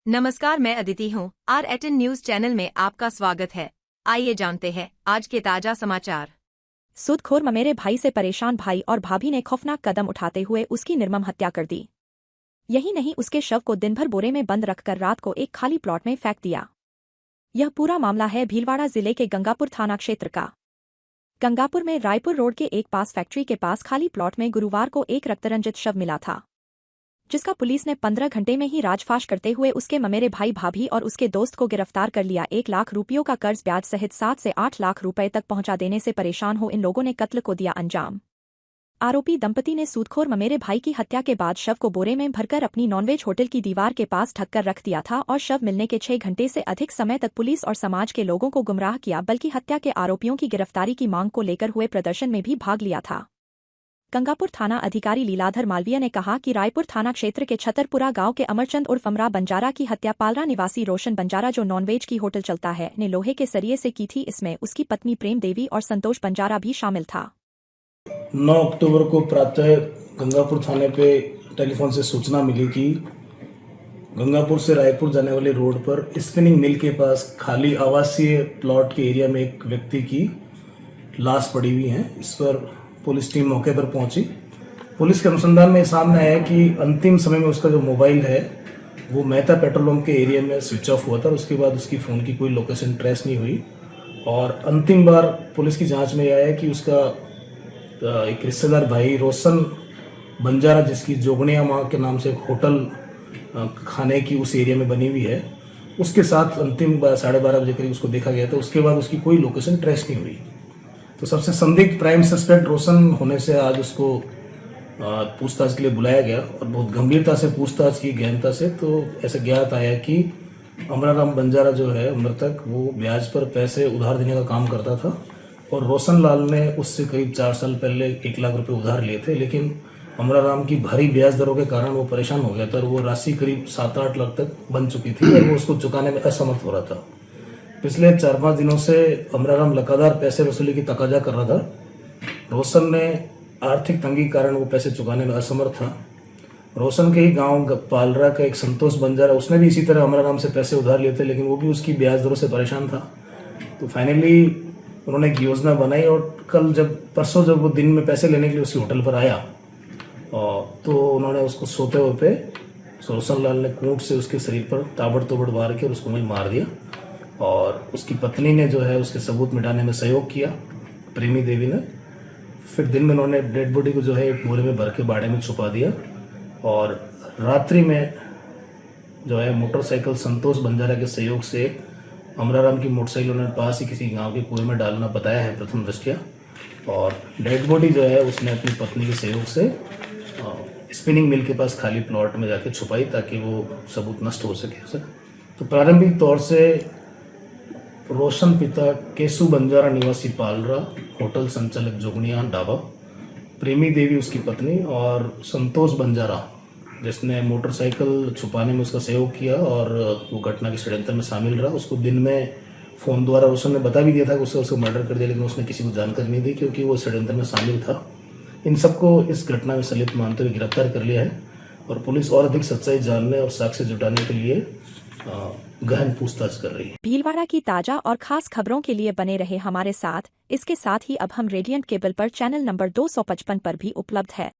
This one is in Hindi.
नमस्कार, मैं अदिति हूँ। R18 न्यूज चैनल में आपका स्वागत है। आइए जानते हैं आज के ताजा समाचार। सूदखोर ममेरे भाई से परेशान भाई और भाभी ने खौफनाक कदम उठाते हुए उसकी निर्मम हत्या कर दी। यही नहीं, उसके शव को दिन भर बोरे में बंद रखकर रात को एक खाली प्लॉट में फेंक दिया। यह पूरा मामला है भीलवाड़ा जिले के गंगापुर थाना क्षेत्र का। गंगापुर में रायपुर रोड के एक पास फैक्ट्री के पास खाली प्लॉट में गुरुवार को एक रक्तरंजित शव मिला था, जिसका पुलिस ने 15 घंटे में ही राजफाश करते हुए उसके ममेरे भाई भाभी और उसके दोस्त को गिरफ्तार कर लिया। 1 लाख रुपयों का कर्ज ब्याज सहित 7 से 8 लाख रुपए तक पहुंचा देने से परेशान हो इन लोगों ने कत्ल को दिया अंजाम। आरोपी दंपति ने सूदखोर ममेरे भाई की हत्या के बाद शव को बोरे में भरकर अपनी नॉनवेज होटल की दीवार के पास ढककर रख दिया था और शव मिलने के 6 घंटे से अधिक समय तक पुलिस और समाज के लोगों को गुमराह किया, बल्कि हत्या के आरोपियों की गिरफ्तारी की मांग को लेकर हुए प्रदर्शन में भी भाग लिया था। गंगापुर थाना अधिकारी लीलाधर मालवीय ने कहा कि रायपुर थाना क्षेत्र के छतरपुरा गांव के अमरचंद उर्फ अमरा बंजारा की हत्या पालरा निवासी रोशन बंजारा, जो नॉनवेज की होटल चलता है, ने लोहे के सरिये से की थी। इसमें उसकी पत्नी प्रेम देवी और संतोष बंजारा भी शामिल था। 9 अक्टूबर को प्रातः गंगापुर थाने पे टेलीफोन से सूचना मिली कि गंगापुर से रायपुर जाने वाले रोड पर स्पिनिंग मिल के पास खाली आवासीय प्लॉट के एरिया में एक व्यक्ति की लाश पड़ी हुई है। इस पर पुलिस टीम मौके पर पहुंची। पुलिस के अनुसंधान में सामने आया कि अंतिम समय में उसका जो मोबाइल है वो मेहता पेट्रोल पंप के एरिया में स्विच ऑफ हुआ था। उसके बाद उसकी फ़ोन की कोई लोकेशन ट्रेस नहीं हुई और अंतिम बार पुलिस की जांच में आया कि उसका एक रिश्तेदार भाई रोशन बंजारा, जिसकी जोगनिया माँ के नाम से एक होटल खाने की उस एरिया में बनी हुई है, उसके साथ अंतिम 12:30 बजे करीब उसको देखा गया था। उसके बाद उसकी कोई लोकेशन ट्रेस नहीं हुई। तो सबसे संदिग्ध प्राइम सस्पेक्ट रोशन होने से आज उसको पूछताछ के लिए बुलाया गया और बहुत गंभीरता से पूछताछ की, गहनता से। तो ऐसे ज्ञात आया कि अमराराम बंजारा जो है मृतक, वो ब्याज पर पैसे उधार देने का काम करता था और रोशन लाल ने उससे करीब 4 साल पहले 1 लाख रुपए उधार लिए थे। लेकिन अमराराम की भारी ब्याज दरों के कारण वो परेशान हो गया था और वो राशि करीब 7-8 लाख तक बन चुकी थी और वो उसको चुकाने में असमर्थ हो रहा था। पिछले 4-5 दिनों से अमराराम लगातार पैसे वसूली की तकाजा कर रहा था। रोशन ने आर्थिक तंगी के कारण वो पैसे चुकाने में असमर्थ था। रोशन के ही गांव पालरा का एक संतोष बंजारा, उसने भी इसी तरह अमराराम से पैसे उधार लिए थे, लेकिन वो भी उसकी ब्याज दरों से परेशान था। तो फाइनली उन्होंने एक योजना बनाई और परसों जब वो दिन में पैसे लेने के लिए उसकी होटल पर आया तो उन्होंने उसको सोते हुए पे रोशन लाल ने कूट से उसके शरीर पर ताबड़तोड़ वार के उसको वहीं मार दिया और उसकी पत्नी ने जो है उसके सबूत मिटाने में सहयोग किया, प्रेमी देवी ने। फिर दिन में उन्होंने डेड बॉडी को जो है एक बोरे में भर के बाड़े में छुपा दिया और रात्रि में जो है मोटरसाइकिल संतोष बंजारा के सहयोग से अमराराम की मोटरसाइकिल उन्होंने पास ही किसी गांव के कुएं में डालना बताया है प्रथम दृष्टया, और डेड बॉडी जो है उसने अपनी पत्नी के सहयोग से स्पिनिंग मिल के पास खाली प्लॉट में जाके छुपाई ताकि वो सबूत नष्ट हो सके उसे। तो प्रारंभिक तौर से रोशन पिता केसु बंजारा निवासी पालरा, होटल संचालक जोगनिया ढाबा, प्रेमी देवी उसकी पत्नी और संतोष बंजारा जिसने मोटरसाइकिल छुपाने में उसका सहयोग किया और वो घटना के षड्यंत्र में शामिल रहा। उसको दिन में फ़ोन द्वारा रोशन ने बता भी दिया था कि उसको मर्डर कर दिया, लेकिन उसने किसी को जानकारी नहीं दी क्योंकि वो षड्यंत्र में शामिल था। इन सबको इस घटना में संलिप्त मानते हुए गिरफ्तार कर लिया है और पुलिस और अधिक सच्चाई जानने और साक्ष्य जुटाने के लिए गहन पूछताछ कर रही है। भीलवाड़ा की ताजा और खास खबरों के लिए बने रहे हमारे साथ। इसके साथ ही अब हम रेडियंट केबल पर चैनल नंबर 255 पर भी उपलब्ध है।